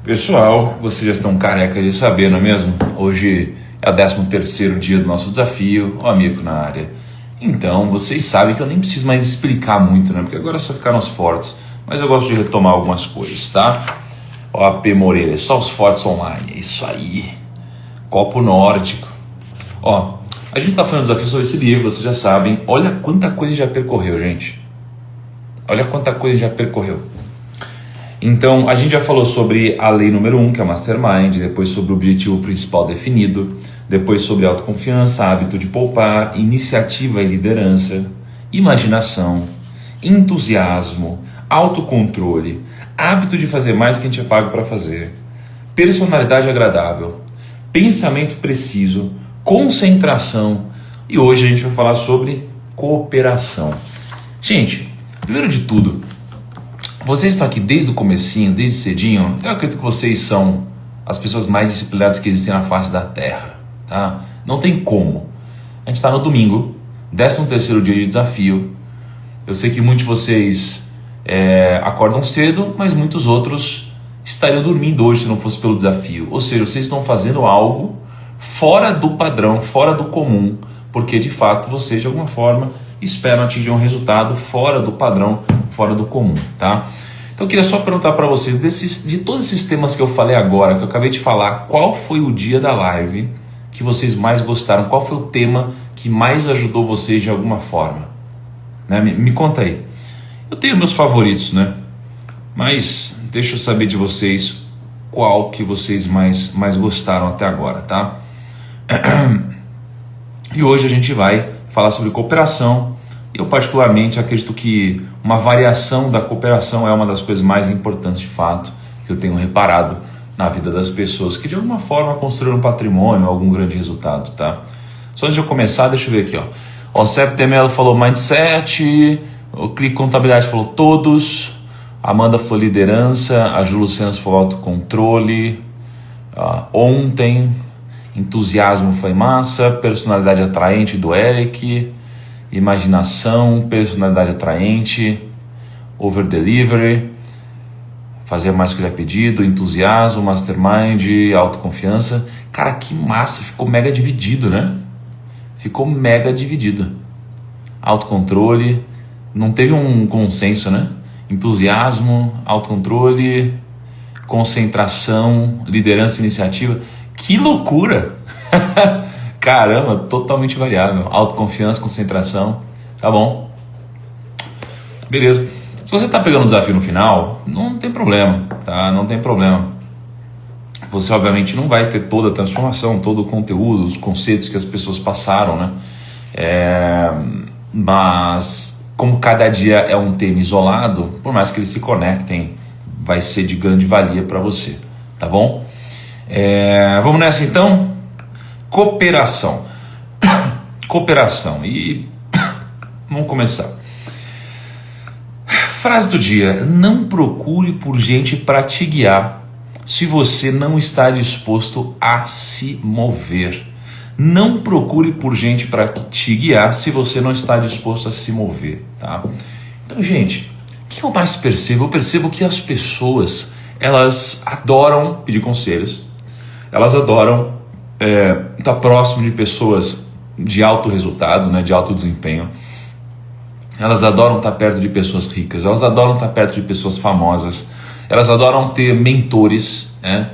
Pessoal, vocês já estão careca de saber, não é mesmo? Hoje é o 13º dia do nosso desafio, ó amigo na área. Então, vocês sabem que eu nem preciso mais explicar muito, né? Porque agora só ficaram os fortes, mas eu gosto de retomar algumas coisas, tá? Ó, AP Moreira, só os fortes online, é isso aí. Copo nórdico. Ó, a gente tá fazendo um desafio sobre esse livro, vocês já sabem. Olha quanta coisa já percorreu, gente. Olha quanta coisa já percorreu. Então, a gente já falou sobre a lei número 1, que é o Mastermind, depois sobre o objetivo principal definido, depois sobre autoconfiança, hábito de poupar, iniciativa e liderança, imaginação, entusiasmo, autocontrole, hábito de fazer mais do que a gente é pago para fazer, personalidade agradável, pensamento preciso, concentração e hoje a gente vai falar sobre cooperação. Gente, primeiro de tudo, vocês estão aqui desde o comecinho, desde cedinho. Eu acredito que vocês são as pessoas mais disciplinadas que existem na face da Terra, tá? Não tem como. A gente está no domingo, 13º dia de desafio. Eu sei que muitos de vocês acordam cedo, mas muitos outros estariam dormindo hoje se não fosse pelo desafio. Ou seja, vocês estão fazendo algo fora do padrão, fora do comum, porque de fato vocês de alguma forma esperam atingir um resultado fora do padrão, fora do comum, tá? Então eu queria só perguntar para vocês, de todos esses temas que eu falei agora, que eu acabei de falar, qual foi o dia da live que vocês mais gostaram? Qual foi o tema que mais ajudou vocês de alguma forma? Né? Me conta aí. Eu tenho meus favoritos, né? Mas deixa eu saber de vocês qual que vocês mais gostaram até agora, tá? E hoje a gente vai falar sobre cooperação. Eu particularmente acredito que uma variação da cooperação é uma das coisas mais importantes de fato que eu tenho reparado na vida das pessoas que de alguma forma construíram um patrimônio, algum grande resultado, tá? Só antes de eu começar, deixa eu ver aqui, ó. O Sep Temelo falou mindset, o Clique Contabilidade falou todos, a Amanda falou liderança, a Ju Luciana falou autocontrole, ontem, entusiasmo foi massa, personalidade atraente do Eric, imaginação, personalidade atraente, over delivery, fazer mais do que ele é pedido, entusiasmo, mastermind, autoconfiança. Cara, que massa, ficou mega dividido, né? Ficou mega dividido. Autocontrole, não teve um consenso, né? Entusiasmo, autocontrole, concentração, liderança e iniciativa. Que loucura! Caramba, totalmente variável. Autoconfiança, concentração. Tá bom. Beleza. Se você tá pegando o desafio no final, não tem problema, tá? Não tem problema. Você obviamente não vai ter toda a transformação, todo o conteúdo, os conceitos que as pessoas passaram, né? Mas como cada dia é um tema isolado, por mais que eles se conectem, vai ser de grande valia para você, tá bom? Vamos nessa então? Cooperação. Cooperação. E vamos começar. Frase do dia: não procure por gente para te guiar se você não está disposto a se mover. Não procure por gente para te guiar se você não está disposto a se mover, tá? Então, gente, o que eu mais percebo? Eu percebo que as pessoas, elas adoram pedir conselhos, elas adoram estar próximo de pessoas de alto resultado, né, de alto desempenho. Elas adoram estar perto de pessoas ricas, elas adoram estar perto de pessoas famosas, elas adoram ter mentores, né?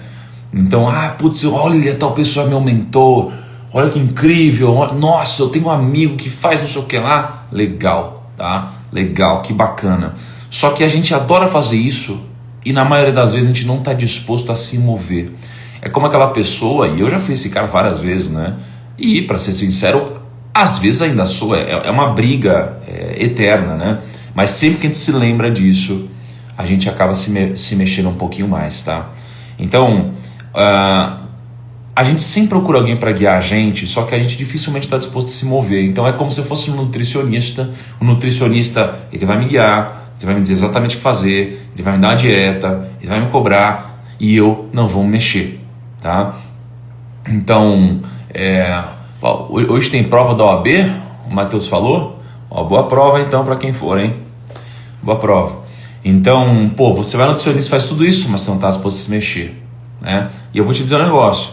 Então, putz, olha, tal pessoa é meu mentor, olha que incrível, nossa, eu tenho um amigo que faz não sei o que lá. Legal, tá? Legal, que bacana. Só que a gente adora fazer isso e na maioria das vezes a gente não está disposto a se mover. É como aquela pessoa, e eu já fui esse cara várias vezes, né? E para ser sincero, às vezes ainda sou, é uma briga eterna, né? Mas sempre que a gente se lembra disso, a gente acaba se mexendo um pouquinho mais, tá? Então, a gente sempre procura alguém para guiar a gente, só que a gente dificilmente está disposto a se mover. Então é como se eu fosse um nutricionista. O nutricionista, ele vai me guiar, ele vai me dizer exatamente o que fazer, ele vai me dar uma dieta, ele vai me cobrar e eu não vou me mexer, tá? Então, hoje tem prova da OAB, o Matheus falou. Boa prova então para quem for, hein? Boa prova. Então, você vai no nutricionista, faz tudo isso, mas você não está disposto a se mexer. né? E eu vou te dizer um negócio.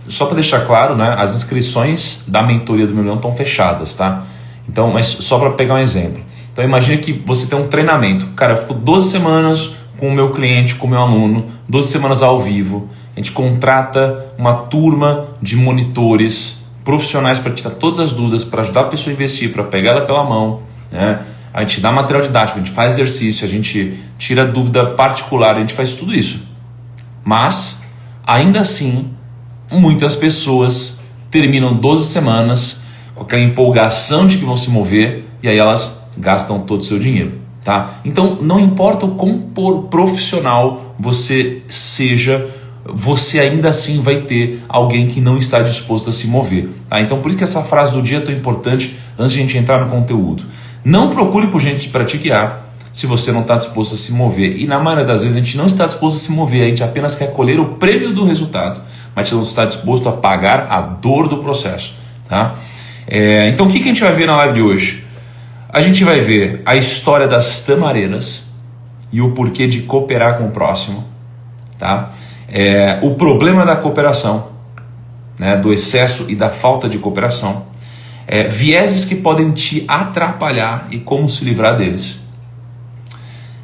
Só para deixar claro, né, as inscrições da mentoria do 1 milhão estão fechadas, tá? Então, mas só para pegar um exemplo. Então imagine que você tem um treinamento. Cara, eu fico 12 semanas com o meu cliente, com o meu aluno, 12 semanas ao vivo. A gente contrata uma turma de monitores profissionais para tirar todas as dúvidas, para ajudar a pessoa a investir, para pegar ela pela mão, né? A gente dá material didático, a gente faz exercício, a gente tira dúvida particular, a gente faz tudo isso. Mas, ainda assim, muitas pessoas terminam 12 semanas com aquela empolgação de que vão se mover e aí elas gastam todo o seu dinheiro, tá? Então, não importa o quão profissional você seja, você ainda assim vai ter alguém que não está disposto a se mover, tá? Então, por isso que essa frase do dia é tão importante antes de a gente entrar no conteúdo. Não procure por gente para te guiar se você não está disposto a se mover. E na maioria das vezes a gente não está disposto a se mover, a gente apenas quer colher o prêmio do resultado, mas não está disposto a pagar a dor do processo, tá? Então o que a gente vai ver na live de hoje? A gente vai ver a história das tamareiras e o porquê de cooperar com o próximo, tá? O problema da cooperação, né, do excesso e da falta de cooperação, vieses que podem te atrapalhar e como se livrar deles.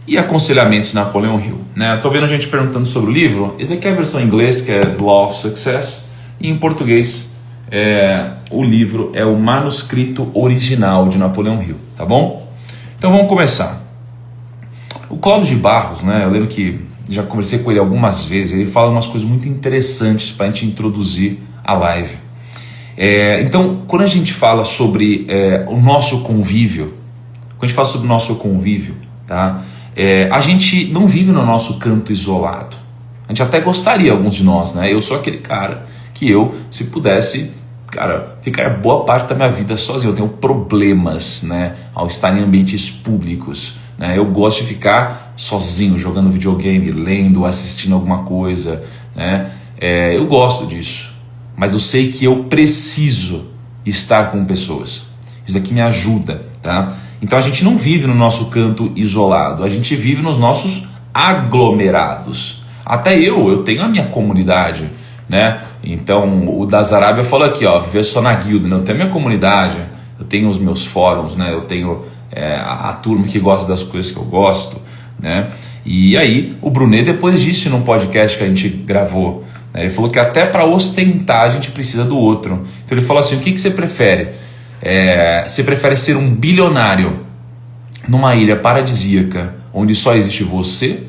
E aconselhamentos de Napoleão Hill, né? Estou vendo a gente perguntando sobre o livro. Esse aqui é a versão em inglês, que é The Law of Success, e em português o livro é o manuscrito original de Napoleão Hill, tá bom? Então vamos começar. O Cláudio de Barros, né? Eu lembro que já conversei com ele algumas vezes. Ele fala umas coisas muito interessantes para a gente introduzir a live. Então, quando a gente fala sobre o nosso convívio, tá? A gente não vive no nosso canto isolado. A gente até gostaria, alguns de nós, né? Eu sou aquele cara que se pudesse, cara, ficar boa parte da minha vida sozinho. Eu tenho problemas, né, ao estar em ambientes públicos, né? Eu gosto de ficar sozinho, jogando videogame, lendo, assistindo alguma coisa, né? Eu gosto disso. Mas eu sei que eu preciso estar com pessoas. Isso aqui me ajuda, tá? Então a gente não vive no nosso canto isolado, a gente vive nos nossos aglomerados. Até eu tenho a minha comunidade, né? Então o das Arábia falou aqui, ó, viver só na guilda, né? Eu tenho a minha comunidade, eu tenho os meus fóruns, né? Eu tenho a turma que gosta das coisas que eu gosto, né? E aí o Brunet depois disse num podcast que a gente gravou, ele falou que até para ostentar a gente precisa do outro. Então ele falou assim, o que você prefere? Você prefere ser um bilionário numa ilha paradisíaca onde só existe você?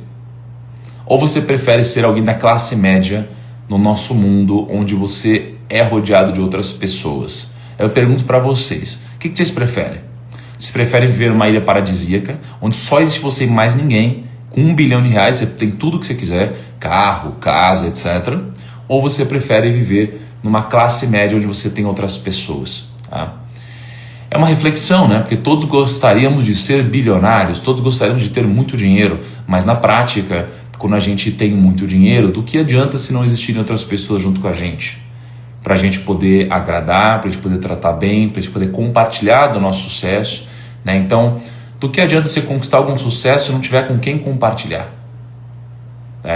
Ou você prefere ser alguém da classe média no nosso mundo onde você é rodeado de outras pessoas? Eu pergunto para vocês, o que vocês preferem? Vocês preferem viver numa ilha paradisíaca onde só existe você e mais ninguém, com R$1 bilhão, você tem tudo que você quiser, carro, casa, etc. Ou você prefere viver numa classe média onde você tem outras pessoas, tá? É uma reflexão, né? Porque todos gostaríamos de ser bilionários, todos gostaríamos de ter muito dinheiro, mas na prática, quando a gente tem muito dinheiro, do que adianta se não existirem outras pessoas junto com a gente? Para a gente poder agradar, para a gente poder tratar bem, para a gente poder compartilhar do nosso sucesso, né? Então, do que adianta você conquistar algum sucesso se não tiver com quem compartilhar?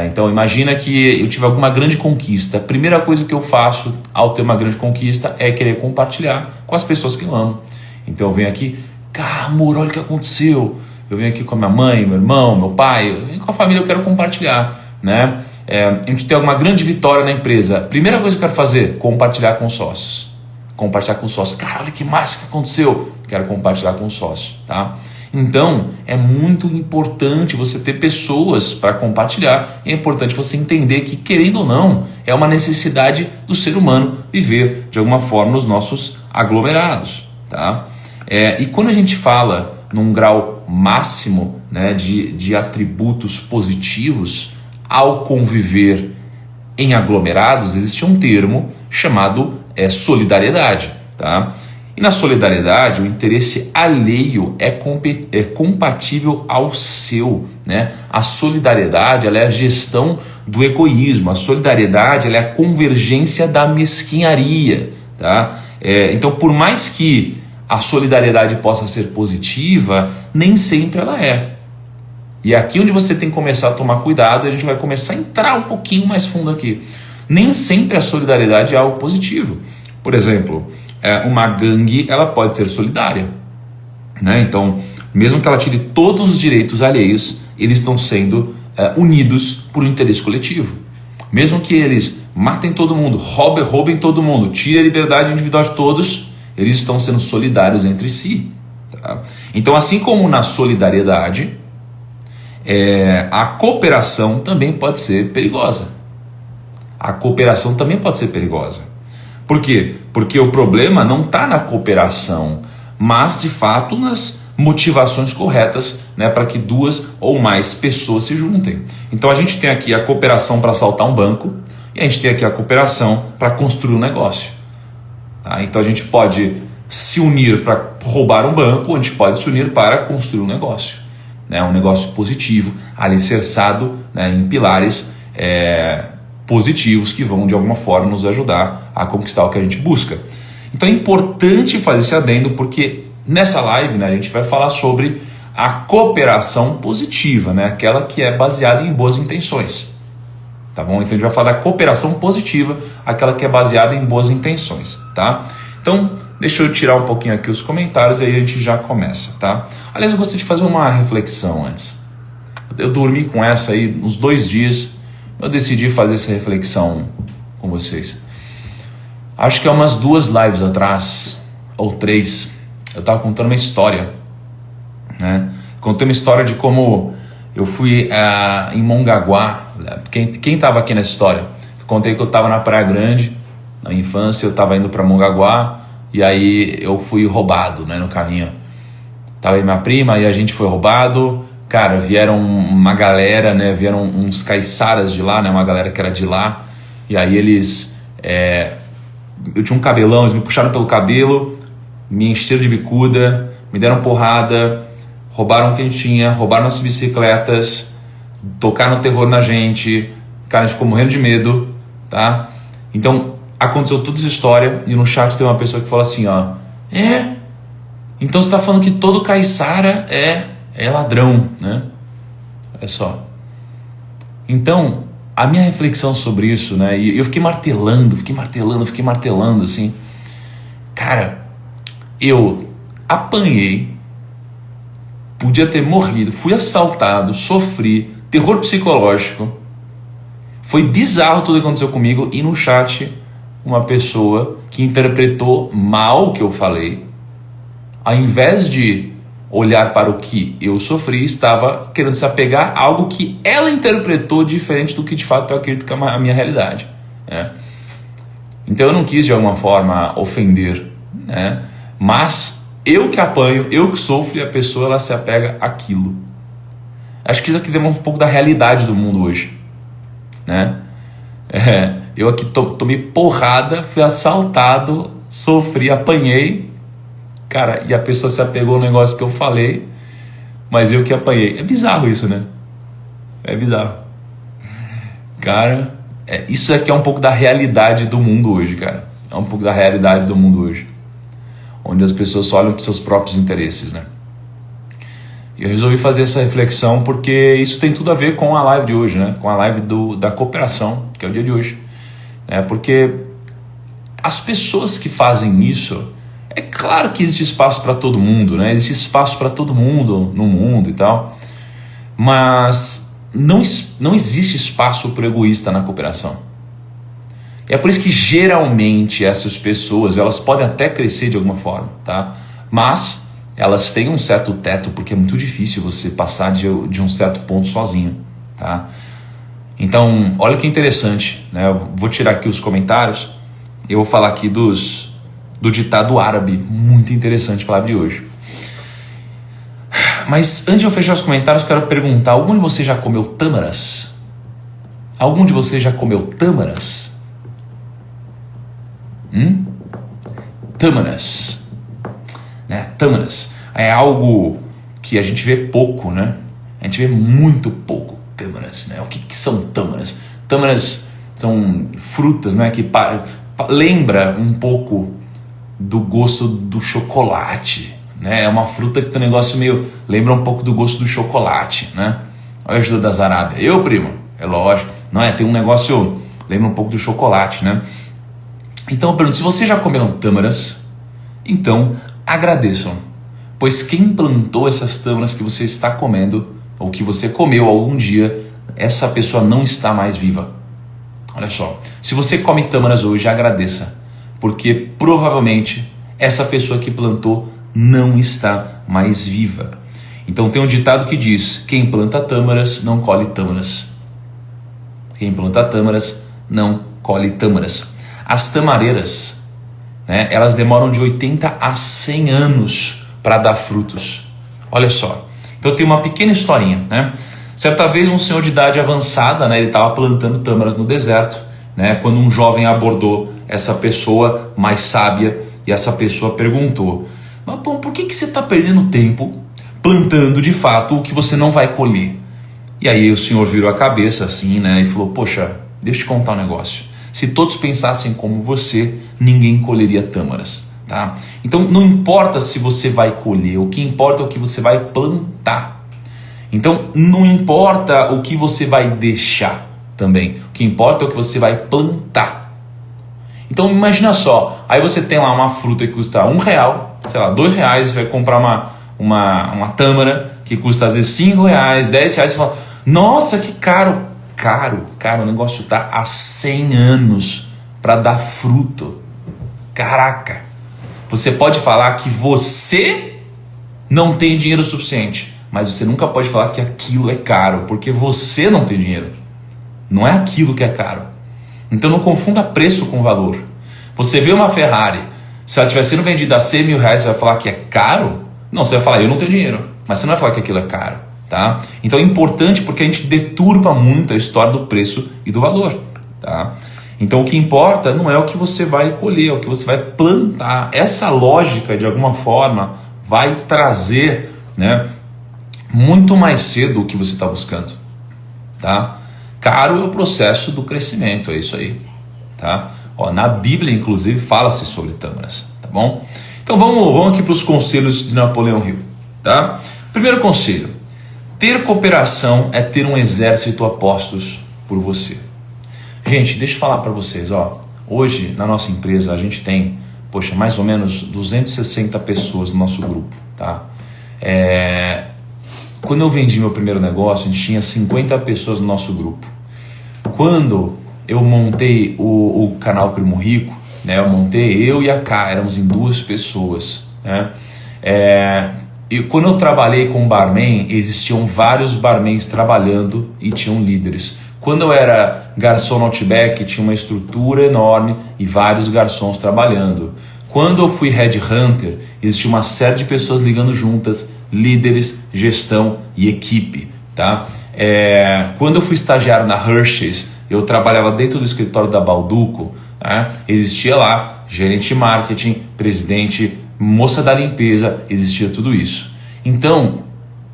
Então imagina que eu tive alguma grande conquista. A primeira coisa que eu faço ao ter uma grande conquista é querer compartilhar com as pessoas que eu amo. Então eu venho aqui, cara, amor, olha o que aconteceu. Eu venho aqui com a minha mãe, meu irmão, meu pai, eu venho com a família, eu quero compartilhar, né? A gente tem alguma grande vitória na empresa. A primeira coisa que eu quero fazer, compartilhar com os sócios. Compartilhar com os sócios. Cara, olha que massa que aconteceu. Quero compartilhar com os sócios, tá? Então, é muito importante você ter pessoas para compartilhar. É importante você entender que, querendo ou não, é uma necessidade do ser humano viver, de alguma forma, nos nossos aglomerados, tá? E quando a gente fala num grau máximo, né, de atributos positivos ao conviver em aglomerados, existe um termo chamado solidariedade, tá? E na solidariedade, o interesse alheio é compatível ao seu, né? A solidariedade, ela é a gestão do egoísmo. A solidariedade, ela é a convergência da mesquinharia, tá? Então, por mais que a solidariedade possa ser positiva, nem sempre ela é. E é aqui onde você tem que começar a tomar cuidado, e a gente vai começar a entrar um pouquinho mais fundo aqui. Nem sempre a solidariedade é algo positivo. Por exemplo, uma gangue, ela pode ser solidária, né? Então, mesmo que ela tire todos os direitos alheios, eles estão sendo unidos por um interesse coletivo. Mesmo que eles matem todo mundo, roubem todo mundo, tirem a liberdade individual de todos, eles estão sendo solidários entre si. Tá? Então, assim como na solidariedade, a cooperação também pode ser perigosa. A cooperação também pode ser perigosa. Por quê? Porque o problema não está na cooperação, mas de fato nas motivações corretas, né, para que duas ou mais pessoas se juntem. Então a gente tem aqui a cooperação para assaltar um banco e a gente tem aqui a cooperação para construir um negócio. Tá? Então a gente pode se unir para roubar um banco, ou a gente pode se unir para construir um negócio. Né? Um negócio positivo, alicerçado, né, em pilares positivos que vão de alguma forma nos ajudar a conquistar o que a gente busca. Então é importante fazer esse adendo, porque nessa live, né, a gente vai falar sobre a cooperação positiva, né, aquela que é baseada em boas intenções. Tá bom? Então a gente vai falar da cooperação positiva, aquela que é baseada em boas intenções. Tá? Então deixa eu tirar um pouquinho aqui os comentários e aí a gente já começa. Tá? Aliás, eu gostaria de fazer uma reflexão antes. Eu dormi com essa aí uns 2 dias. Eu decidi fazer essa reflexão com vocês. Acho que há umas 2 lives atrás, ou 3, eu estava contando uma história. Né? Contei uma história de como eu fui em Mongaguá. Quem estava aqui nessa história? Contei que eu estava na Praia Grande, na minha infância, eu estava indo para Mongaguá, e aí eu fui roubado, né, no caminho. Estava aí minha prima e a gente foi roubado. Cara, vieram uma galera, né? Vieram uns caiçaras de lá, né? Uma galera que era de lá. E aí eles... eu tinha um cabelão, eles me puxaram pelo cabelo, me encheram de bicuda, me deram porrada, roubaram o que a gente tinha, roubaram nossas bicicletas, tocaram terror na gente. Cara, a gente ficou morrendo de medo, tá? Então, aconteceu toda essa história e no chat tem uma pessoa que fala assim, ó... Então você tá falando que todo caiçara é ladrão, né? Olha só. Então, a minha reflexão sobre isso, né? E eu fiquei martelando, assim. Cara, eu apanhei, podia ter morrido, fui assaltado, sofri, terror psicológico. Foi bizarro tudo que aconteceu comigo. E no chat, uma pessoa que interpretou mal o que eu falei, ao invés de olhar para o que eu sofri, estava querendo se apegar a algo que ela interpretou diferente do que de fato eu acredito que é a minha realidade. Né? Então eu não quis de alguma forma ofender, né? Mas eu que apanho, eu que sofro, e a pessoa ela se apega àquilo. Acho que isso aqui demonstra um pouco da realidade do mundo hoje. Né? Eu aqui tomei porrada, fui assaltado, sofri, apanhei. Cara, e a pessoa se apegou ao negócio que eu falei, mas eu que apanhei. É bizarro isso, né? É bizarro. Cara, isso aqui é um pouco da realidade do mundo hoje, cara. É um pouco da realidade do mundo hoje. Onde as pessoas só olham para os seus próprios interesses, né? E eu resolvi fazer essa reflexão porque isso tem tudo a ver com a live de hoje, né? Com a live da cooperação, que é o dia de hoje. Porque as pessoas que fazem isso... É claro que existe espaço para todo mundo, né? Existe espaço para todo mundo no mundo e tal. Mas não existe espaço para o egoísta na cooperação. E é por isso que geralmente essas pessoas, elas podem até crescer de alguma forma, tá? Mas elas têm um certo teto, porque é muito difícil você passar de um certo ponto sozinho, tá? Então, olha que interessante, né? Eu vou tirar aqui os comentários. Eu vou falar aqui do ditado árabe, muito interessante para a live de hoje. Mas antes de eu fechar os comentários, quero perguntar: algum de vocês já comeu tâmaras? Algum de vocês já comeu tâmaras? Tâmaras, né? Tâmaras é algo que a gente vê pouco, né? A gente vê muito pouco tâmaras, né? O que são tâmaras? Tâmaras são frutas, né? Que lembra um pouco do gosto do chocolate, né? É uma fruta que tem um negócio meio... lembra um pouco do gosto do chocolate, né? Olha a ajuda da Zarábia. Eu, primo, é lógico. Não é? Tem um negócio, lembra um pouco do chocolate, né? Então eu pergunto, se vocês já comeram tâmaras, então agradeçam. Pois quem plantou essas tâmaras que você está comendo, ou que você comeu algum dia, essa pessoa não está mais viva. Olha só, se você come tâmaras hoje, agradeça. Porque provavelmente essa pessoa que plantou não está mais viva. Então tem um ditado que diz, quem planta tâmaras não colhe tâmaras. Quem planta tâmaras não colhe tâmaras. As tamareiras, né, elas demoram de 80 a 100 anos para dar frutos. Olha só. Então tem uma pequena historinha, né? Certa vez um senhor de idade avançada, né, ele estava plantando tâmaras no deserto, né, quando um jovem abordou essa pessoa mais sábia e essa pessoa perguntou, mas bom, por que você está perdendo tempo plantando de fato o que você não vai colher? E aí o senhor virou a cabeça assim, né, e falou, poxa, deixa eu te contar um negócio. Se todos pensassem como você, ninguém colheria tâmaras, tá? Então não importa se você vai colher, o que importa é o que você vai plantar. Então não importa o que você vai deixar também, o que importa é o que você vai plantar. Então imagina só, aí você tem lá uma fruta que custa R$1, sei lá, R$2, você vai comprar uma tâmara que custa às vezes R$5, R$10, você fala, nossa, que caro. Cara, o negócio tá há 100 anos para dar fruto. Caraca, você pode falar que você não tem dinheiro suficiente, mas você nunca pode falar que aquilo é caro, porque você não tem dinheiro. Não é aquilo que é caro. Então não confunda preço com valor. Você vê uma Ferrari, se ela estiver sendo vendida a R$100 mil, você vai falar que é caro? Não, você vai falar, eu não tenho dinheiro. Mas você não vai falar que aquilo é caro, tá? Então é importante porque a gente deturpa muito a história do preço e do valor, tá? Então o que importa não é o que você vai colher, é o que você vai plantar. Essa lógica, de alguma forma, vai trazer, né, muito mais cedo o que você está buscando, tá? Caro é o processo do crescimento, é isso aí, tá? Ó, na Bíblia, inclusive, fala-se sobre tâmaras, tá bom? Então vamos aqui para os conselhos de Napoleão Hill, tá? Primeiro conselho, ter cooperação é ter um exército a postos por você. Gente, deixa eu falar para vocês, ó, hoje na nossa empresa a gente tem, poxa, mais ou menos 260 pessoas no nosso grupo, tá? Quando eu vendi meu primeiro negócio, a gente tinha 50 pessoas no nosso grupo. Quando eu montei o canal Primo Rico, né, eu e a K, éramos em 2 pessoas, né? E quando eu trabalhei com barman, existiam vários barmans trabalhando e tinham líderes. Quando eu era garçom no Outback, tinha uma estrutura enorme e vários garçons trabalhando. Quando eu fui headhunter, existia uma série de pessoas ligando juntas, líderes, gestão e equipe, tá? Quando eu fui estagiário na Hershey's, eu trabalhava dentro do escritório da Balduco, né? Existia lá gerente de marketing, presidente, moça da limpeza, existia tudo isso. Então,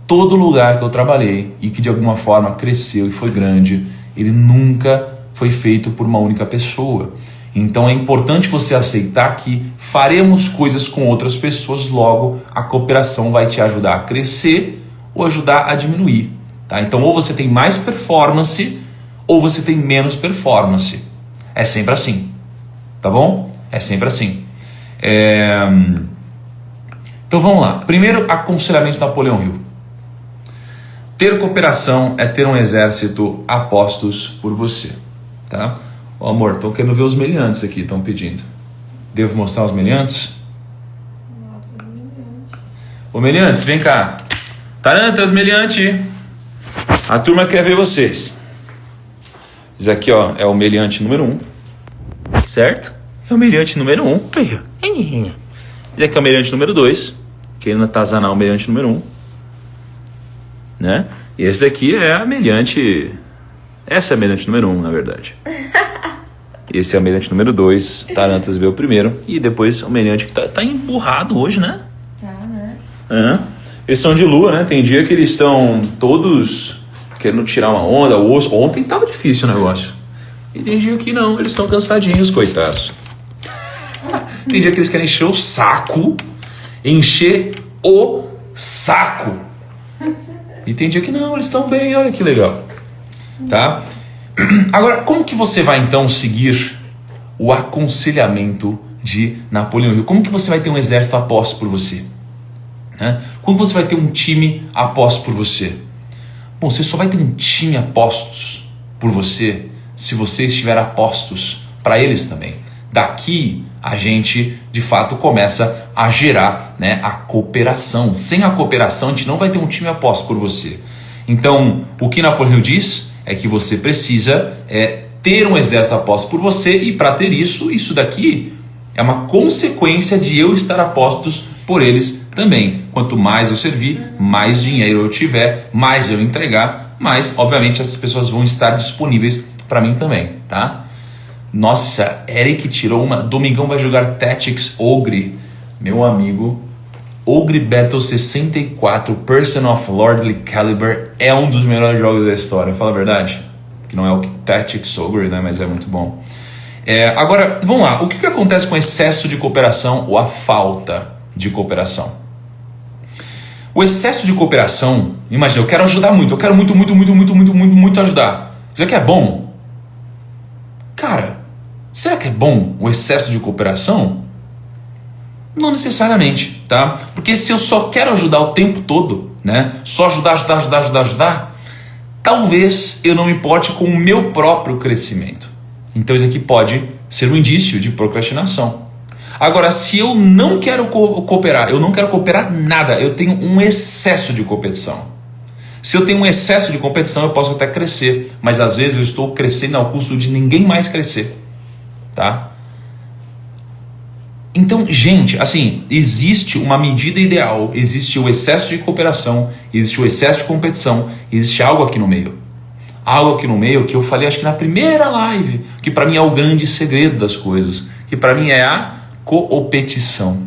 todo lugar que eu trabalhei e que de alguma forma cresceu e foi grande, ele nunca foi feito por uma única pessoa. Então é importante você aceitar que faremos coisas com outras pessoas, logo a cooperação vai te ajudar a crescer ou ajudar a diminuir, tá? Então ou você tem mais performance ou você tem menos performance. É sempre assim, tá bom? É sempre assim. Então vamos lá. Primeiro, aconselhamento de Napoleão Hill. Ter cooperação é ter um exército a postos por você, tá? Ô, amor, estão querendo ver os meliantes aqui, estão pedindo. Devo mostrar os meliantes? Ô, meliantes, vem cá. Tarantas, meliante. A turma quer ver vocês. Esse aqui, ó, é o meliante número 1. Certo? É o meliante número 1. Esse aqui é o meliante número 2. Querendo atazanar o meliante número 1. Né? E esse daqui é a meliante... Essa é a meliante número 1, na verdade. Esse é o meliante número 2. Tarantas veio o primeiro. E depois o meliante que tá emburrado hoje, né? Tá, né? Eles são de lua, né? Tem dia que eles estão todos querendo tirar uma onda, o osso. Ontem tava difícil o negócio. E tem dia que não, eles estão cansadinhos, coitados. Tem dia que eles querem encher o saco. Encher o saco. e tem dia que não, eles estão bem, olha que legal. Tá? Agora, como que você vai então seguir o aconselhamento de Napoleão Hill? Como que você vai ter um exército aposto por você? Como você vai ter um time aposto por você? Bom, você só vai ter um time apostos por você se você estiver apostos para eles também. Daqui a gente de fato começa a gerar, né, a cooperação. Sem a cooperação a gente não vai ter um time aposto por você. Então o que Napoleão Hill diz é que você precisa ter um exército aposto por você, e para ter isso daqui é uma consequência de eu estar apostos por eles também. Quanto mais eu servir, mais dinheiro eu tiver, mais eu entregar, mais obviamente essas pessoas vão estar disponíveis para mim também, tá? Nossa, Eric tirou uma. Domingão vai jogar Tactics Ogre, meu amigo. Ogre Battle 64 Person of Lordly Caliber é um dos melhores jogos da história, fala a verdade. Que não é o que Tactics Ogre, né? Mas é muito bom. Agora, vamos lá. O que acontece com o excesso de cooperação ou a falta de cooperação? O excesso de cooperação, imagina, eu quero ajudar muito, eu quero muito ajudar. Já que é bom? Cara, será que é bom o excesso de cooperação? Não necessariamente, tá? Porque se eu só quero ajudar o tempo todo, né? Só ajudar, talvez eu não me importe com o meu próprio crescimento. Então isso aqui pode ser um indício de procrastinação. Agora, se eu não quero cooperar, eu não quero cooperar nada, eu tenho um excesso de competição. Se eu tenho um excesso de competição, eu posso até crescer, mas às vezes eu estou crescendo ao custo de ninguém mais crescer, tá? Então, gente, assim, existe uma medida ideal, existe o excesso de cooperação, existe o excesso de competição, existe algo aqui no meio. Algo aqui no meio que eu falei, acho que na primeira live, que para mim é o grande segredo das coisas, que para mim é a coopetição.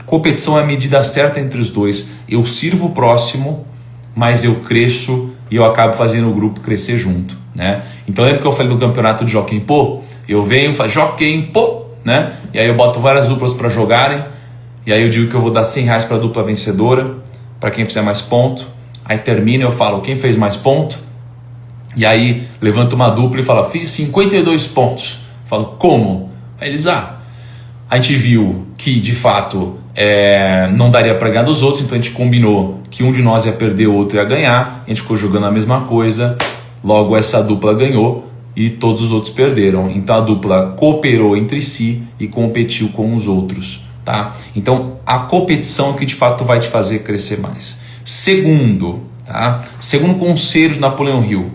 Competição é a medida certa entre os dois. Eu sirvo o próximo, mas eu cresço e eu acabo fazendo o grupo crescer junto, né? Então lembra que eu falei do campeonato de Jockey Pô? Eu venho e faço Jockey Pô, né? E aí eu boto várias duplas para jogarem, e aí eu digo que eu vou dar R$100 para a dupla vencedora, para quem fizer mais ponto. Aí termina, eu falo quem fez mais ponto, e aí levanto uma dupla e falo, fiz 52 pontos. Falo, como? Aí eles, a gente viu que de fato não daria para ganhar dos outros, então a gente combinou que um de nós ia perder, o outro ia ganhar, a gente ficou jogando a mesma coisa, logo essa dupla ganhou e todos os outros perderam. Então a dupla cooperou entre si e competiu com os outros, tá? Então a competição é que de fato vai te fazer crescer mais. Segundo conselho de Napoleão Hill,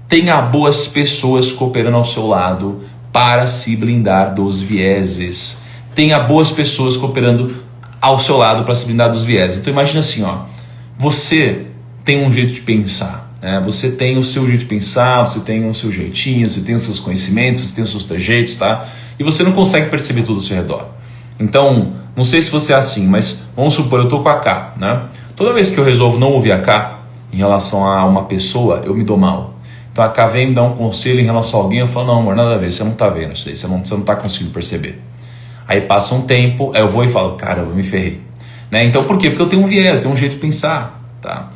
tenha boas pessoas cooperando ao seu lado para se blindar dos vieses. Tenha boas pessoas cooperando ao seu lado para se blindar dos vieses. Então imagina assim, você tem um jeito de pensar, né? Você tem o seu jeito de pensar, você tem o seu jeitinho, você tem os seus conhecimentos, você tem os seus trejeitos, tá? E você não consegue perceber tudo ao seu redor. Então, não sei se você é assim, mas vamos supor, eu estou com a K, né? Toda vez que eu resolvo não ouvir a K em relação a uma pessoa, eu me dou mal. Então a K vem me dar um conselho em relação a alguém, eu falo, não amor, nada a ver, você não está vendo isso aí, você não está conseguindo perceber. Aí passa um tempo, aí eu vou e falo, cara, eu me ferrei, né? Então por quê? Porque eu tenho um viés, tenho um jeito de pensar, tá?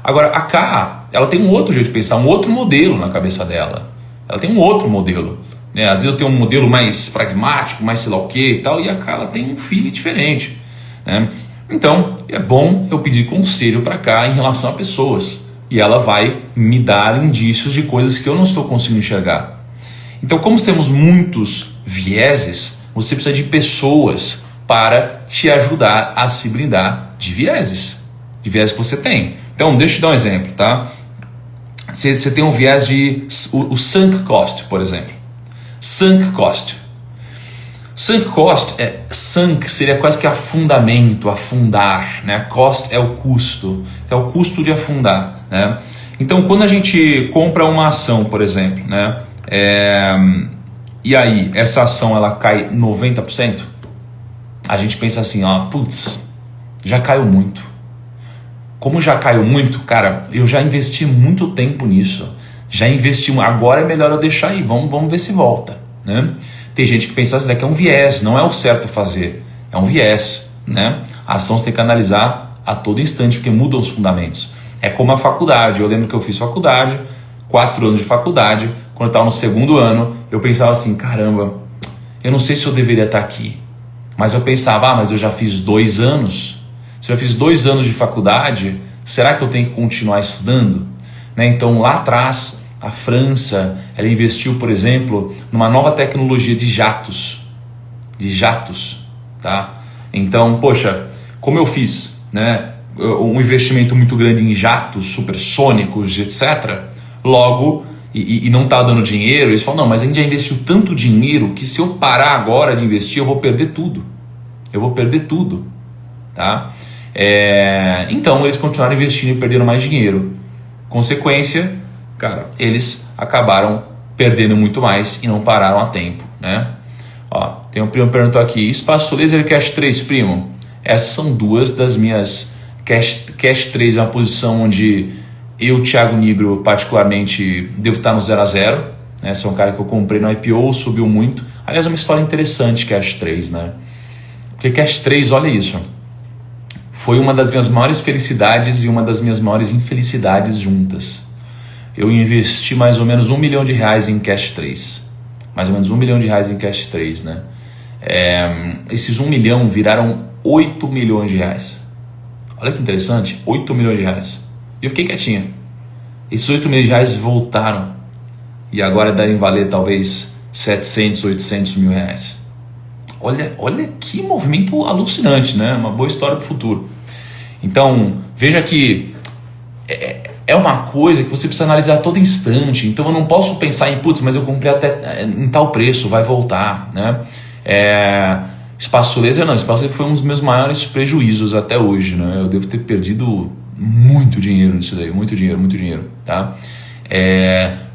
Agora a K, ela tem um outro jeito de pensar, um outro modelo na cabeça dela. Ela tem um outro modelo, né? Às vezes eu tenho um modelo mais pragmático, mais sei lá o que e tal, e a K, ela tem um feeling diferente, né? Então é bom eu pedir conselho para K em relação a pessoas, e ela vai me dar indícios de coisas que eu não estou conseguindo enxergar. Então, como temos muitos vieses, você precisa de pessoas para te ajudar a se blindar de vieses que você tem. Então, deixa eu te dar um exemplo, tá? Você tem um viés de o sunk cost, por exemplo. Sunk cost. Sunk cost, sunk seria quase que afundamento, afundar, né? Cost é o custo, é o custo de afundar, né? Então, quando a gente compra uma ação, por exemplo, né? E aí, essa ação ela cai 90%, a gente pensa assim, putz, já caiu muito. Como já caiu muito, cara, eu já investi muito tempo nisso, agora é melhor eu deixar aí, vamos ver se volta, né? Tem gente que pensa assim, daqui é um viés, não é o certo a fazer, é um viés, né? A ação você tem que analisar a todo instante, porque mudam os fundamentos. É como a faculdade. Eu lembro que eu fiz faculdade, 4 anos de faculdade. Quando eu estava no segundo ano, eu pensava assim, caramba, eu não sei se eu deveria estar aqui. Mas eu pensava, mas eu já fiz 2 anos. Se eu já fiz 2 anos de faculdade, será que eu tenho que continuar estudando? Né? Então lá atrás, a França, ela investiu, por exemplo, numa nova tecnologia de jatos. Tá? Então, poxa, como eu fiz, né, um investimento muito grande em jatos supersônicos, etc., logo, e não está dando dinheiro, eles falam, não, mas a gente já investiu tanto dinheiro que se eu parar agora de investir, eu vou perder tudo. Tá? Então, eles continuaram investindo e perderam mais dinheiro. Consequência, cara, eles acabaram perdendo muito mais e não pararam a tempo, né? Ó, tem um primo perguntou aqui, Espaço Laser e Cash 3, primo? Essas são 2 das minhas... Cash 3 é uma posição onde eu, Thiago Nigro, particularmente, devo estar no 0 a 0. Né? Esse é um cara que eu comprei no IPO, subiu muito. Aliás, é uma história interessante, Cash 3, né? Porque Cash 3, olha isso, foi uma das minhas maiores felicidades e uma das minhas maiores infelicidades juntas. Eu investi mais ou menos R$1 milhão em Cash 3. Mais ou menos R$1 milhão em Cash 3, né? Esses 1 milhão viraram 8 milhões de reais. Olha que interessante, 8 milhões de reais. E eu fiquei quietinho. Esses 8 milhões de reais voltaram. E agora devem valer talvez 700, 800 mil reais. Olha que movimento alucinante, né? Uma boa história para o futuro. Então, veja que é uma coisa que você precisa analisar a todo instante. Então eu não posso pensar em, putz, mas eu comprei até em tal preço, vai voltar, né? Espaço Laser não, Espaço Laser foi um dos meus maiores prejuízos até hoje, né? Eu devo ter perdido muito dinheiro nisso daí, muito dinheiro, tá?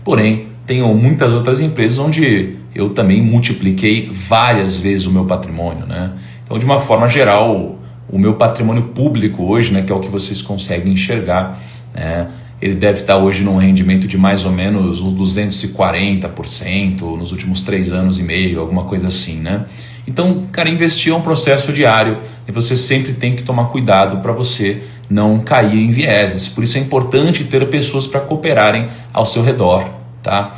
Porém, tenho muitas outras empresas onde eu também multipliquei várias vezes o meu patrimônio, né? Então, de uma forma geral, o meu patrimônio público hoje, né, que é o que vocês conseguem enxergar, né, ele deve estar hoje num rendimento de mais ou menos uns 240% nos últimos 3 anos e meio, alguma coisa assim, né? Então, cara, investir é um processo diário e você sempre tem que tomar cuidado para você não cair em vieses. Por isso é importante ter pessoas para cooperarem ao seu redor, tá?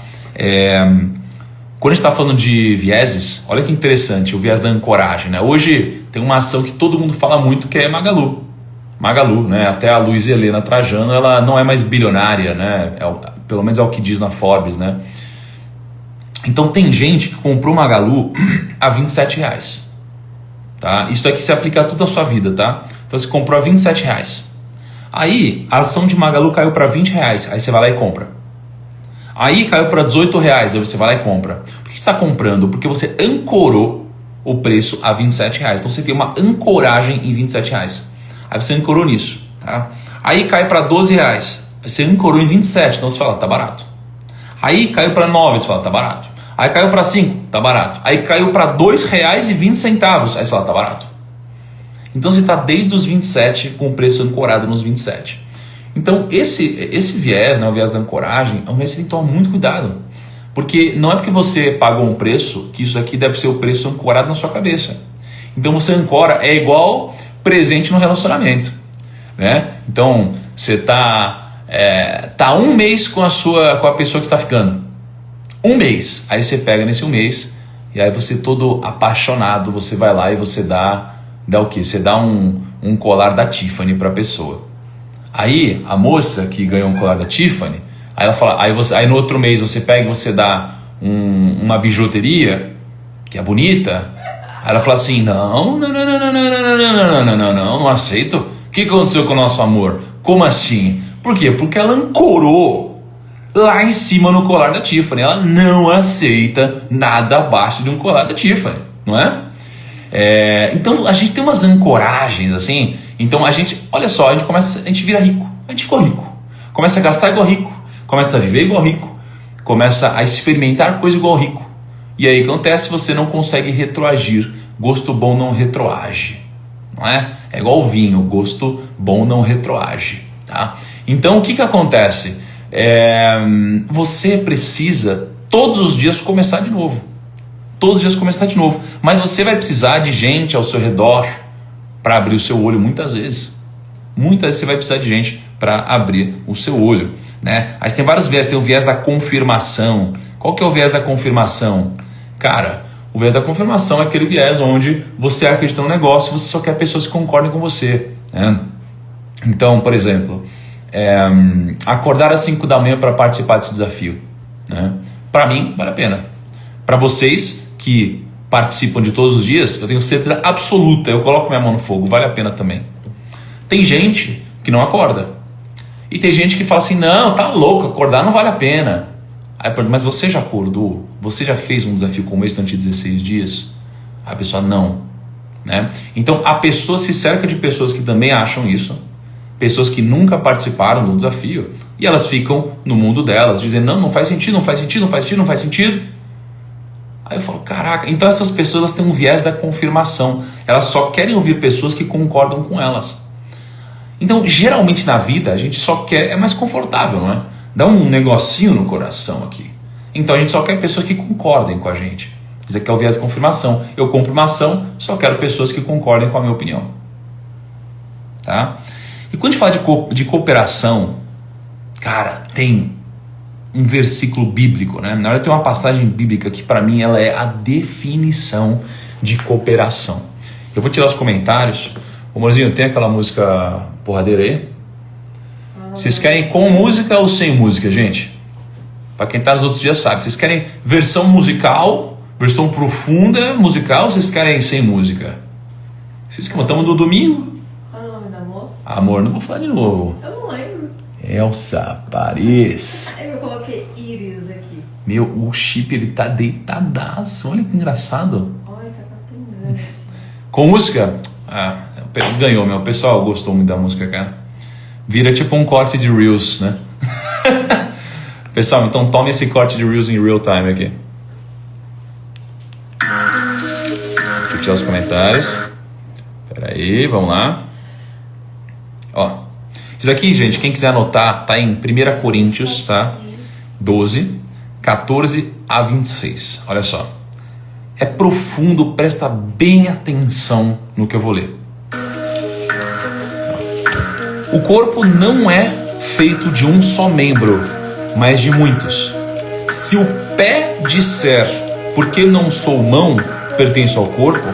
Quando a gente está falando de vieses, olha que interessante, o viés da ancoragem, né? Hoje tem uma ação que todo mundo fala muito, que é Magalu, né? Até a Luiz Helena Trajano, ela não é mais bilionária, né? Pelo menos é o que diz na Forbes, né? Então tem gente que comprou Magalu a R$27, tá? Isso aqui se aplica a toda a sua vida, tá? Então você comprou a R$27. Aí a ação de Magalu caiu para R$20, aí você vai lá e compra. Aí caiu para R$18, aí você vai lá e compra. Por que você está comprando? Porque você ancorou o preço a R$27. Então você tem uma ancoragem em R$27. Aí você ancorou nisso, tá? Aí cai para R$12, aí você ancorou em 27, então você fala, tá barato. Aí caiu para 9, você fala, tá barato. Aí caiu para 5, tá barato. Aí caiu para R$2,20, aí você fala, tá barato. Então você está desde os 27 com o preço ancorado nos 27. Então esse viés, né, o viés da ancoragem, é um viés que você tem que tomar muito cuidado. Porque não é porque você pagou um preço que isso aqui deve ser o preço ancorado na sua cabeça. Então você ancora, é igual presente no relacionamento, né? Então você tá 1 mês com a pessoa que está ficando. 1 mês. Aí você pega nesse 1 mês e aí você todo apaixonado, você vai lá e você dá o quê? Você dá um colar da Tiffany para a pessoa. Aí a moça que ganhou um colar da Tiffany, aí ela fala, aí no outro mês você pega e você dá uma bijuteria que é bonita. Aí ela fala assim, não aceito. O que aconteceu com o nosso amor? Como assim? Por quê? Porque ela ancorou lá em cima no colar da Tiffany. Ela não aceita nada abaixo de um colar da Tiffany, não é? Então a gente tem umas ancoragens assim. Então a gente, olha só, a gente vira rico. A gente ficou rico. Começa a gastar igual rico. Começa a viver igual rico. Começa a experimentar coisa igual rico. E aí o que acontece? Você não consegue retroagir. Gosto bom não retroage, não é? É igual o vinho, gosto bom não retroage, tá? Então o que acontece? Você precisa todos os dias começar de novo. Todos os dias começar de novo. Mas você vai precisar de gente ao seu redor para abrir o seu olho muitas vezes. Muitas vezes você vai precisar de gente para abrir o seu olho, né? Aí tem vários viés, tem o viés da confirmação. Qual que é o viés da confirmação? Cara, o viés da confirmação é aquele viés onde você acredita no negócio e você só quer pessoas que concordem com você, né? Então, por exemplo, acordar às 5 da manhã para participar desse desafio, né? Para mim, vale a pena. Para vocês que participam de todos os dias, eu tenho certeza absoluta, eu coloco minha mão no fogo, vale a pena também. Tem gente que não acorda. E tem gente que fala assim, não, tá louco, acordar não vale a pena. Aí eu pergunto, mas você já acordou? Você já fez um desafio como esse durante 16 dias? A pessoa não, né? Então a pessoa se cerca de pessoas que também acham isso, pessoas que nunca participaram do desafio, e elas ficam no mundo delas, dizendo, não faz sentido, não faz sentido, não faz sentido, não faz sentido. Aí eu falo, caraca, então essas pessoas elas têm um viés da confirmação, elas só querem ouvir pessoas que concordam com elas. Então, geralmente na vida, a gente só quer, é mais confortável, não é? Dá um negocinho no coração aqui. Então a gente só quer pessoas que concordem com a gente. Isso aqui é o viés da confirmação. Eu compro uma ação, só quero pessoas que concordem com a minha opinião. Tá? E quando a gente fala de cooperação, cara, tem um versículo bíblico, né? Na verdade tem uma passagem bíblica que para mim ela é a definição de cooperação. Eu vou tirar os comentários. Ô, amorzinho, tem aquela música porradeira aí? Vocês querem com música ou sem música, gente? Para quem tá nos outros dias sabe. Vocês querem versão musical, versão profunda musical, ou vocês querem sem música? Vocês que estamos no domingo? Qual é o nome da moça? Amor, não vou falar de novo. Eu não lembro. Elsa Paris. Eu coloquei Iris aqui. Meu, o chip ele tá deitadaço. Olha que engraçado. Olha, tá capengando. Com música? Ah, ganhou, meu. O pessoal gostou muito da música, cara. Vira tipo um corte de Reels, né? Pessoal, então tome esse corte de Reels em real time aqui. Deixa eu tirar os comentários. Pera aí, vamos lá. Ó, isso aqui, gente, quem quiser anotar, tá em 1 Coríntios, tá? 12, 14 a 26. Olha só. É profundo, presta bem atenção no que eu vou ler. O corpo não é feito de um só membro, mas de muitos. Se o pé disser, porque não sou mão, pertenço ao corpo,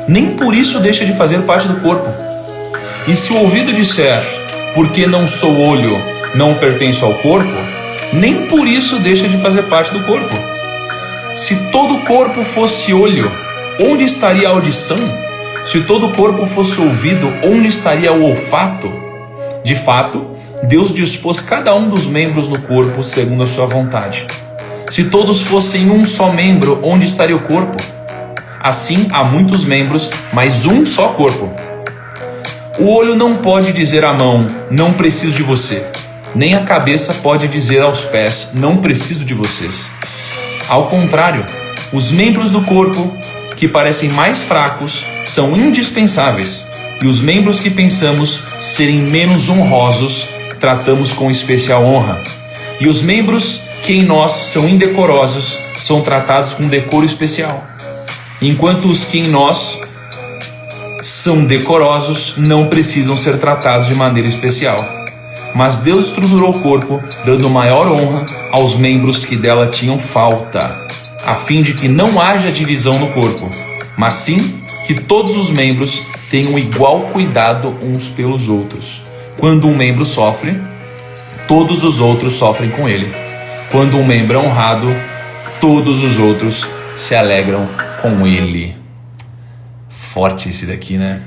nem por isso deixa de fazer parte do corpo. E se o ouvido disser, porque não sou olho, não pertenço ao corpo, nem por isso deixa de fazer parte do corpo. Se todo o corpo fosse olho, onde estaria a audição? Se todo o corpo fosse ouvido, onde estaria o olfato? De fato, Deus dispôs cada um dos membros no corpo segundo a sua vontade. Se todos fossem um só membro, onde estaria o corpo? Assim, há muitos membros, mas um só corpo. O olho não pode dizer à mão, não preciso de você. Nem a cabeça pode dizer aos pés, não preciso de vocês. Ao contrário, os membros do corpo, que parecem mais fracos, são indispensáveis. E os membros que pensamos serem menos honrosos, tratamos com especial honra. E os membros que em nós são indecorosos, são tratados com decoro especial. Enquanto os que em nós são decorosos, não precisam ser tratados de maneira especial. Mas Deus estruturou o corpo, dando maior honra aos membros que dela tinham falta, a fim de que não haja divisão no corpo, mas sim que todos os membros tenham igual cuidado uns pelos outros. Quando um membro sofre, todos os outros sofrem com ele. Quando um membro é honrado, todos os outros se alegram com ele. Forte esse daqui, né?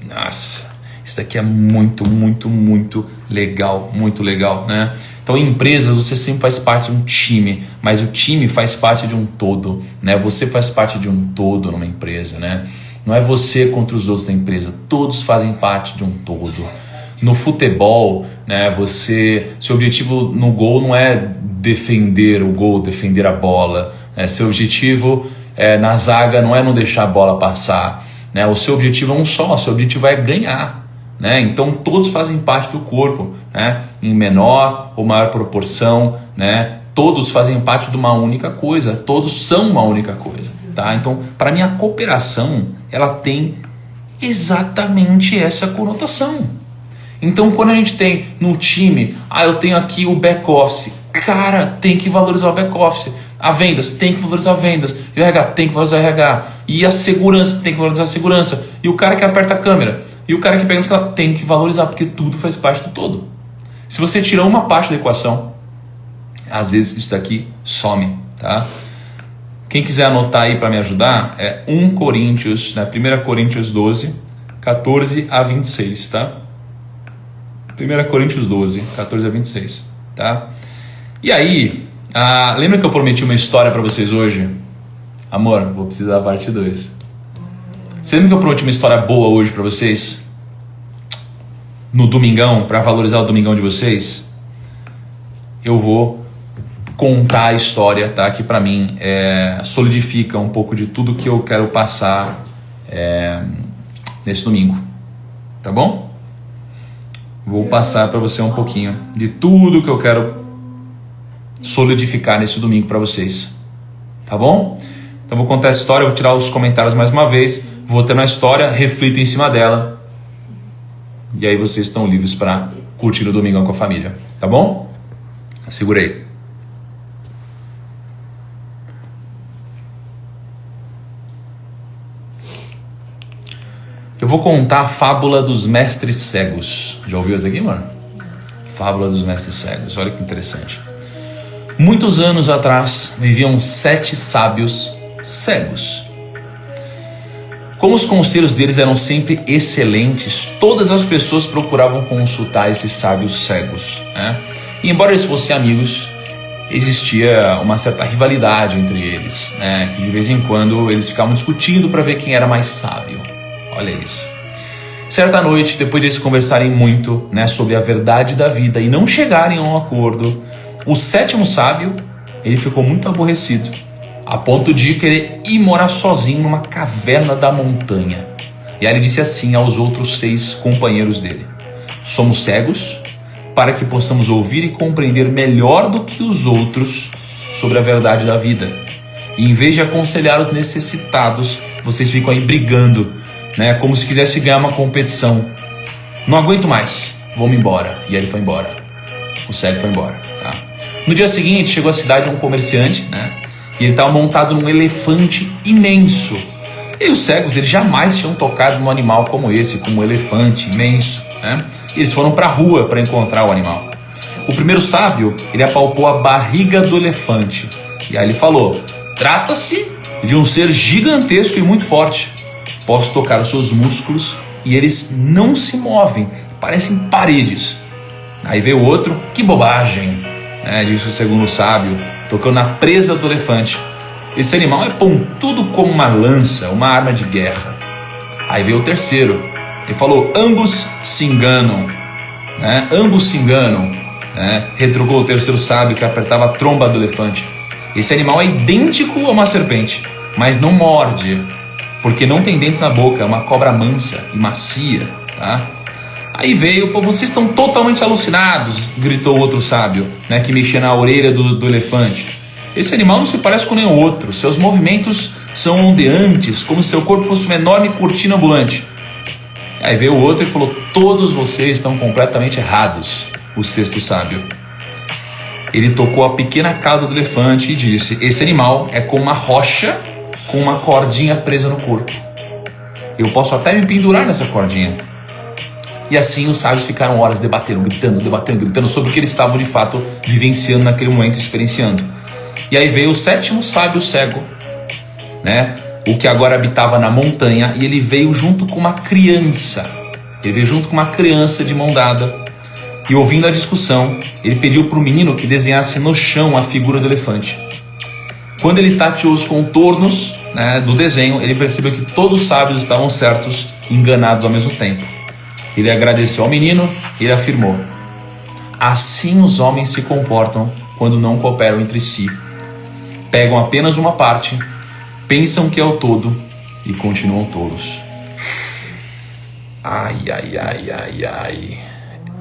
Nossa, isso daqui é muito, muito, muito legal, né? Então, em empresas, você sempre faz parte de um time, mas o time faz parte de um todo, né? Você faz parte de um todo numa empresa, né? Não é você contra os outros da empresa, todos fazem parte de um todo. No futebol, né, seu objetivo no gol não é defender o gol, defender a bola, né? Seu objetivo na zaga não é não deixar a bola passar, né? O seu objetivo é um só, seu objetivo é ganhar, né? Então todos fazem parte do corpo, né? Em menor ou maior proporção, né? Todos fazem parte de uma única coisa, todos são uma única coisa, tá? Então, para mim, a cooperação ela tem exatamente essa conotação. Então quando a gente tem no time, eu tenho aqui o back office, cara, tem que valorizar o back office. A vendas, tem que valorizar a vendas. E o RH, tem que valorizar o RH. E a segurança, tem que valorizar a segurança. E o cara que aperta a câmera. E o cara que pega no escala, tem que valorizar, porque tudo faz parte do todo. Se você tira uma parte da equação, às vezes isso daqui some, tá? Quem quiser anotar aí para me ajudar, é 1 Coríntios, né? 1 Coríntios 12, 14 a 26, tá? 1 Coríntios 12, 14 a 26, tá? E aí... lembra que eu prometi uma história pra vocês hoje? Amor, vou precisar da parte 2. Você lembra que eu prometi uma história boa hoje pra vocês? No domingão, pra valorizar o domingão de vocês? Eu vou contar a história, tá? Que pra mim solidifica um pouco de tudo que eu quero passar nesse domingo. Tá bom? Vou passar pra você um pouquinho de tudo que eu quero solidificar nesse domingo para vocês, tá bom? Então vou contar essa história, vou tirar os comentários mais uma vez, vou ter uma história, reflito em cima dela, e aí vocês estão livres para curtir o domingão com a família, tá bom? Segurei. Eu vou contar a fábula dos mestres cegos. Já ouviu essa aqui, mano? Fábula dos mestres cegos, olha que interessante. Muitos anos atrás, viviam 7 sábios cegos. Como os conselhos deles eram sempre excelentes, todas as pessoas procuravam consultar esses sábios cegos, né? E embora eles fossem amigos, existia uma certa rivalidade entre eles, né? Que de vez em quando eles ficavam discutindo para ver quem era mais sábio. Olha isso. Certa noite, depois de eles conversarem muito, né, sobre a verdade da vida e não chegarem a um acordo, o 7º sábio, ele ficou muito aborrecido, a ponto de querer ir morar sozinho numa caverna da montanha. E aí ele disse assim aos outros 6 companheiros dele: somos cegos para que possamos ouvir e compreender melhor do que os outros sobre a verdade da vida. E em vez de aconselhar os necessitados, vocês ficam aí brigando, né, como se quisesse ganhar uma competição. Não aguento mais, vou-me embora. E aí ele foi embora. O cego foi embora, tá? No dia seguinte, chegou à cidade um comerciante, né? E ele estava montado num elefante imenso. E os cegos, eles jamais tinham tocado num animal como esse, como um elefante imenso, né? E eles foram para a rua para encontrar o animal. O primeiro sábio, ele apalpou a barriga do elefante. E aí ele falou: trata-se de um ser gigantesco e muito forte. Posso tocar os seus músculos e eles não se movem, parecem paredes. Aí veio o outro: que bobagem, né, disse o segundo sábio, tocando na presa do elefante. Esse animal é pontudo como uma lança, uma arma de guerra. Aí veio o terceiro, ele falou: ambos se enganam, né? Ambos se enganam, né? Retrucou o terceiro sábio, que apertava a tromba do elefante. Esse animal é idêntico a uma serpente, mas não morde, porque não tem dentes na boca, é uma cobra mansa e macia, tá? Aí veio: pô, vocês estão totalmente alucinados, gritou o outro sábio, né, que mexia na orelha do elefante. Esse animal não se parece com nenhum outro, seus movimentos são ondeantes, como se seu corpo fosse uma enorme cortina ambulante. Aí veio o outro e falou: todos vocês estão completamente errados, o sexto sábio. Ele tocou a pequena cauda do elefante e disse: esse animal é como uma rocha com uma cordinha presa no corpo. Eu posso até me pendurar nessa cordinha. E assim os sábios ficaram horas debatendo, gritando sobre o que eles estavam de fato vivenciando naquele momento, experienciando. E aí veio o 7º sábio cego, né? O que agora habitava na montanha, e ele veio junto com uma criança. Ele veio junto com uma criança de mão dada. E ouvindo a discussão, ele pediu para o menino que desenhasse no chão a figura do elefante. Quando ele tateou os contornos, né, do desenho, ele percebeu que todos os sábios estavam certos e enganados ao mesmo tempo. Ele agradeceu ao menino e ele afirmou: assim os homens se comportam quando não cooperam entre si. Pegam apenas uma parte, pensam que é o todo e continuam tolos. Ai, ai, ai, ai, ai.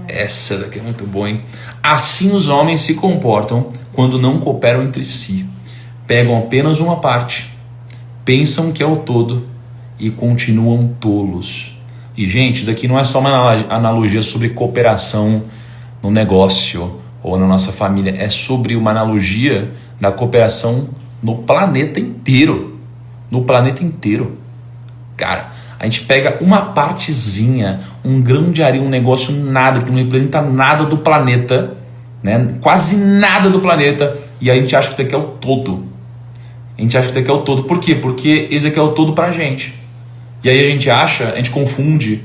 Essa daqui é muito boa, hein? Assim os homens se comportam quando não cooperam entre si. Pegam apenas uma parte, pensam que é o todo e continuam tolos. E, gente, isso daqui não é só uma analogia sobre cooperação no negócio ou na nossa família. É sobre uma analogia da cooperação no planeta inteiro. No planeta inteiro. Cara, a gente pega uma partezinha, um grão de areia, um negócio nada, que não representa nada do planeta, né? Quase nada do planeta, e a gente acha que isso daqui é o todo. A gente acha que isso daqui é o todo. Por quê? Porque esse aqui é o todo pra gente. E aí a gente confunde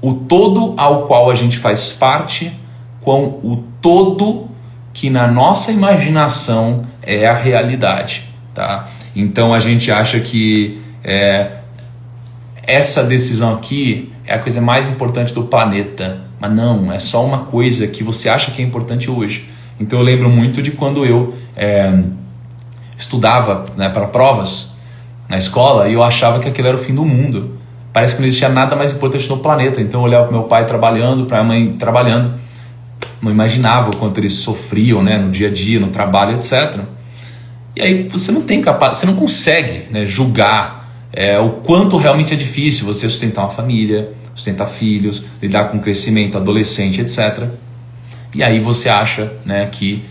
o todo ao qual a gente faz parte com o todo que na nossa imaginação é a realidade, tá? Então a gente acha que essa decisão aqui é a coisa mais importante do planeta, mas não, é só uma coisa que você acha que é importante hoje. Então eu lembro muito de quando eu estudava, né, para provas na escola e eu achava que aquilo era o fim do mundo. Parece que não existia nada mais importante no planeta. Então eu olhava para meu pai trabalhando, para minha mãe trabalhando, não imaginava o quanto eles sofriam, né, no dia a dia, no trabalho, etc. E aí você não tem você não consegue, né, julgar o quanto realmente é difícil você sustentar uma família, sustentar filhos, lidar com crescimento, adolescente, etc. E aí você acha, né, que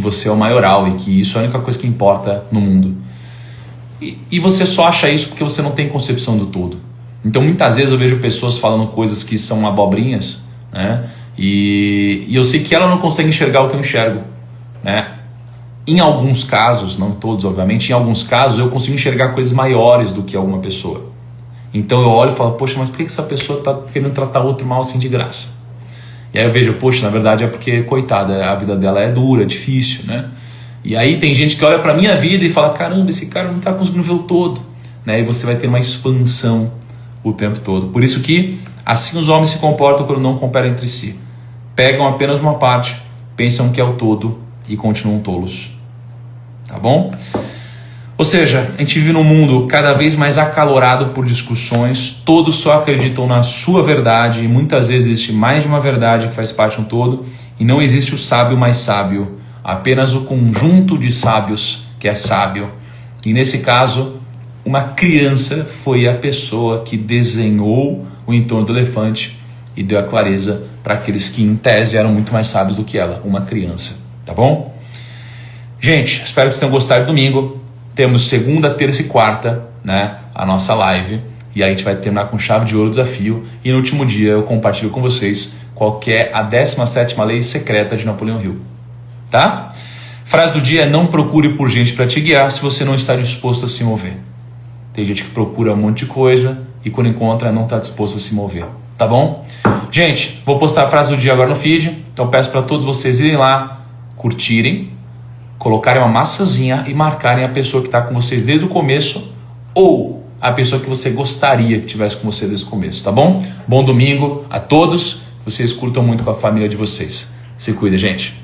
você é o maioral e que isso é a única coisa que importa no mundo. E você só acha isso porque você não tem concepção do todo. Então muitas vezes eu vejo pessoas falando coisas que são abobrinhas, né, e eu sei que ela não consegue enxergar o que eu enxergo, né? Em alguns casos, não todos obviamente, em alguns casos eu consigo enxergar coisas maiores do que alguma pessoa. Então eu olho e falo, poxa, mas por que essa pessoa está querendo tratar outro mal assim de graça? E aí eu vejo, poxa, na verdade é porque, coitada, a vida dela é dura, é difícil, né? E aí tem gente que olha pra minha vida e fala, caramba, esse cara não está conseguindo ver o todo, né? E você vai ter uma expansão o tempo todo. Por isso que assim os homens se comportam quando não cooperam entre si. Pegam apenas uma parte, pensam que é o todo e continuam tolos. Tá bom? Ou seja, a gente vive num mundo cada vez mais acalorado por discussões, todos só acreditam na sua verdade e muitas vezes existe mais de uma verdade que faz parte de um todo e não existe o sábio mais sábio, apenas o conjunto de sábios que é sábio. E nesse caso, uma criança foi a pessoa que desenhou o entorno do elefante e deu a clareza para aqueles que em tese eram muito mais sábios do que ela, uma criança. Tá bom? Gente, espero que vocês tenham gostado do domingo. Temos segunda, terça e quarta, né, a nossa live. E aí a gente vai terminar com chave de ouro o desafio. E no último dia eu compartilho com vocês qual que é a 17ª lei secreta de Napoleão Hill. Tá? Frase do dia é: não procure por gente para te guiar se você não está disposto a se mover. Tem gente que procura um monte de coisa e quando encontra não está disposto a se mover. Tá bom? Gente, vou postar a frase do dia agora no feed. Então peço para todos vocês irem lá, curtirem, colocarem uma maçãzinha e marcarem a pessoa que está com vocês desde o começo ou a pessoa que você gostaria que estivesse com você desde o começo, tá bom? Bom domingo a todos, vocês curtam muito com a família de vocês. Se cuida, gente.